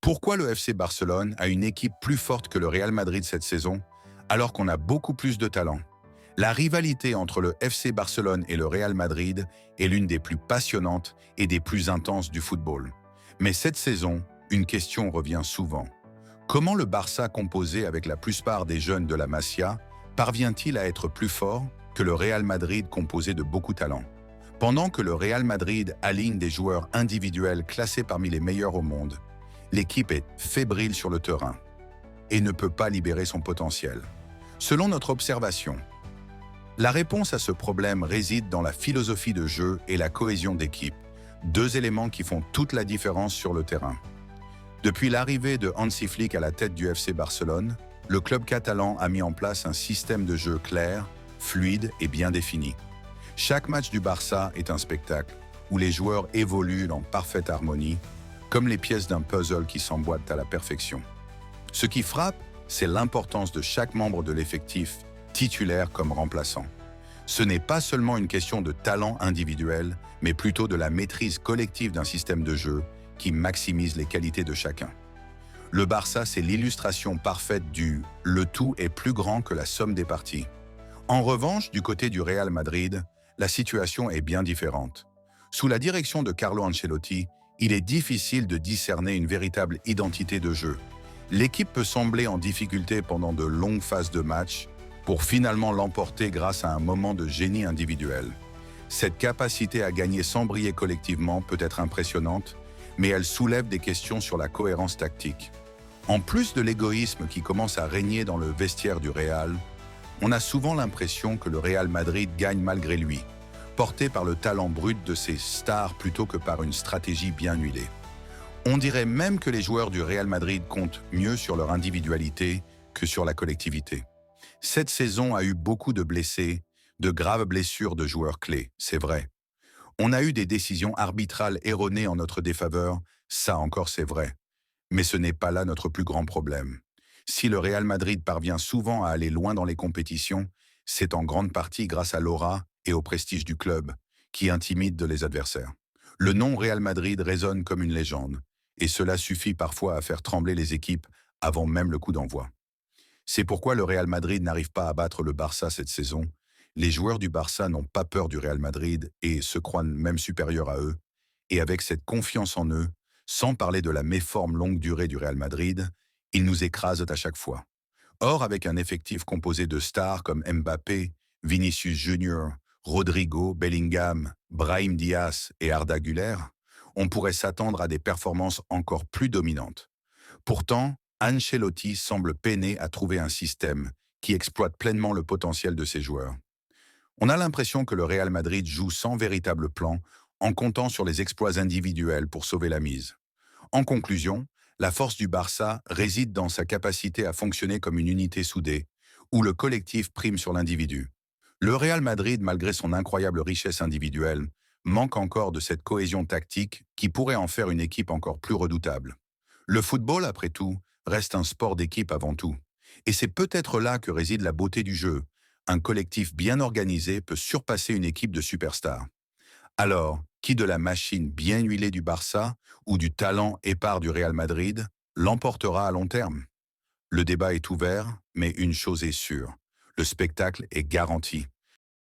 Pourquoi le FC Barcelone a une équipe plus forte que le Real Madrid cette saison, alors qu'on a beaucoup plus de talent? La rivalité entre le FC Barcelone et le Real Madrid est l'une des plus passionnantes et des plus intenses du football. Mais cette saison, une question revient souvent. Comment le Barça, composé avec la plupart des jeunes de la Masia, parvient-il à être plus fort que le Real Madrid composé de beaucoup de talent? Pendant que le Real Madrid aligne des joueurs individuels classés parmi les meilleurs au monde, l'équipe est fébrile sur le terrain et ne peut pas libérer son potentiel. Selon notre observation, la réponse à ce problème réside dans la philosophie de jeu et la cohésion d'équipe, deux éléments qui font toute la différence sur le terrain. Depuis l'arrivée de Hansi Flick à la tête du FC Barcelone, le club catalan a mis en place un système de jeu clair, fluide et bien défini. Chaque match du Barça est un spectacle où les joueurs évoluent en parfaite harmonie, comme les pièces d'un puzzle qui s'emboîtent à la perfection. Ce qui frappe, c'est l'importance de chaque membre de l'effectif, titulaire comme remplaçant. Ce n'est pas seulement une question de talent individuel, mais plutôt de la maîtrise collective d'un système de jeu qui maximise les qualités de chacun. Le Barça, c'est l'illustration parfaite du « le tout est plus grand que la somme des parties ». En revanche, du côté du Real Madrid, la situation est bien différente. Sous la direction de Carlo Ancelotti, il est difficile de discerner une véritable identité de jeu. L'équipe peut sembler en difficulté pendant de longues phases de match, pour finalement l'emporter grâce à un moment de génie individuel. Cette capacité à gagner sans briller collectivement peut être impressionnante, mais elle soulève des questions sur la cohérence tactique. En plus de l'égoïsme qui commence à régner dans le vestiaire du Real, on a souvent l'impression que le Real Madrid gagne malgré lui, porté par le talent brut de ses stars plutôt que par une stratégie bien huilée. On dirait même que les joueurs du Real Madrid comptent mieux sur leur individualité que sur la collectivité. Cette saison a eu beaucoup de blessés, de graves blessures de joueurs clés, c'est vrai. On a eu des décisions arbitrales erronées en notre défaveur, ça encore c'est vrai. Mais ce n'est pas là notre plus grand problème. Si le Real Madrid parvient souvent à aller loin dans les compétitions, c'est en grande partie grâce à l'aura et au prestige du club, qui intimide les adversaires. Le nom Real Madrid résonne comme une légende, et cela suffit parfois à faire trembler les équipes avant même le coup d'envoi. C'est pourquoi le Real Madrid n'arrive pas à battre le Barça cette saison. Les joueurs du Barça n'ont pas peur du Real Madrid et se croient même supérieurs à eux. Et avec cette confiance en eux, sans parler de la méforme longue durée du Real Madrid, ils nous écrasent à chaque fois. Or, avec un effectif composé de stars comme Mbappé, Vinicius Junior, Rodrigo, Bellingham, Brahim Diaz et Arda Güler, on pourrait s'attendre à des performances encore plus dominantes. Pourtant, Ancelotti semble peiner à trouver un système qui exploite pleinement le potentiel de ses joueurs. On a l'impression que le Real Madrid joue sans véritable plan, en comptant sur les exploits individuels pour sauver la mise. En conclusion, la force du Barça réside dans sa capacité à fonctionner comme une unité soudée, où le collectif prime sur l'individu. Le Real Madrid, malgré son incroyable richesse individuelle, manque encore de cette cohésion tactique qui pourrait en faire une équipe encore plus redoutable. Le football, après tout, reste un sport d'équipe avant tout. Et c'est peut-être là que réside la beauté du jeu. Un collectif bien organisé peut surpasser une équipe de superstars. Alors, qui de la machine bien huilée du Barça ou du talent épars du Real Madrid l'emportera à long terme? Le débat est ouvert, mais une chose est sûre, le spectacle est garanti.